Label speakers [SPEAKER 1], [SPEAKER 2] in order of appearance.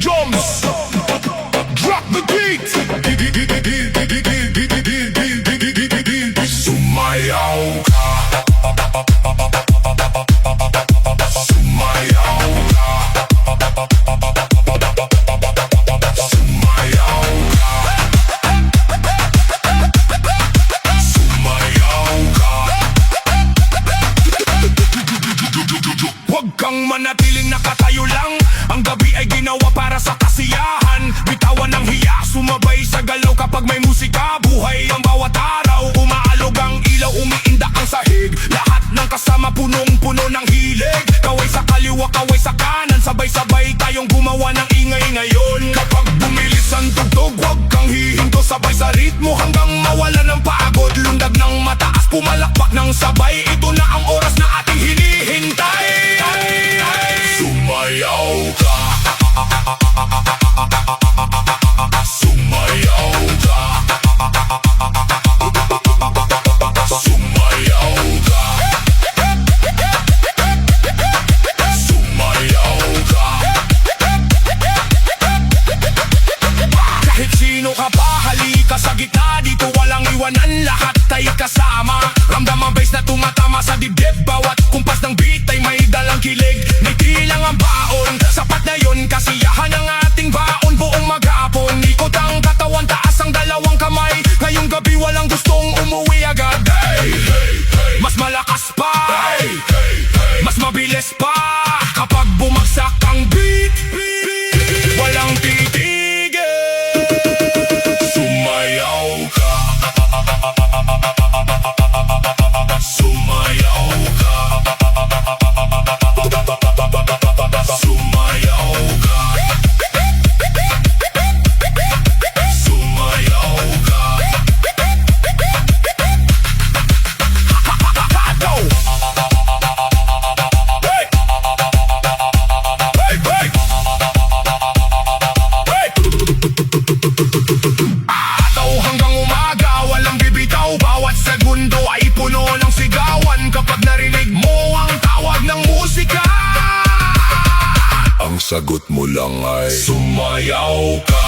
[SPEAKER 1] drums. Drop the beat. Sumayaw ka. Sumayaw ka. Sumayaw ka. Sumayaw ka. Huwag kang manatiling nakatayo lang. Ang gabi ay ginawa para sa kasiyahan. Bitawan ng hiya, sumabay sa galaw kapag may musika. Buhay ang bawat araw, umaalog ang ilaw, umiindak ang sahig. Lahat ng kasama punong-puno ng hilig. Kaway sa kaliwa, kaway sa kanan, sabay-sabay tayong gumawa ng ingay ngayon. Kapag bumilis ang tugtog, huwag kang hihinto, sabay sa ritmo hanggang mawala ng pagod. Lundag ng mataas, pumalakpak ng sabay. Ito na ang oras na ating hinihintay. Sumayaw ka. Sumayaw ka. Sumayaw ka. Sumayaw ka. Kahit sino ka pa, halika sa gitna. Dito walang iwanan, lahat ay kasama. Ramdam ang bass na tumatama sa dibdib. Bawat kumpas ng beat ay may dalang kilig. Ngiti lang ang baon, sapat na yun, kasiyahan ang ating baon. Buong maghapon, ikot ang katawan, taas ang dalawang kamay. Ngayong gabi walang gustong umuwi agad. Hey, hey, hey. Mas malakas pa, hey, hey, hey. Mas mabilis pa. Kapag bumagsak ang beat, walang titigil. Sumayaw ka. Sumayaw ka. Sumayaw ka. Sumayaw ka. Go! Hey! Hey! Hey! Hey! Ataw hanggang umaga, walang bibitaw. Bawat segundo ay puno ng sigawan. Kapag narinig mo ang tawag ng musika, ang sagot mo lang ay sumayaw ka.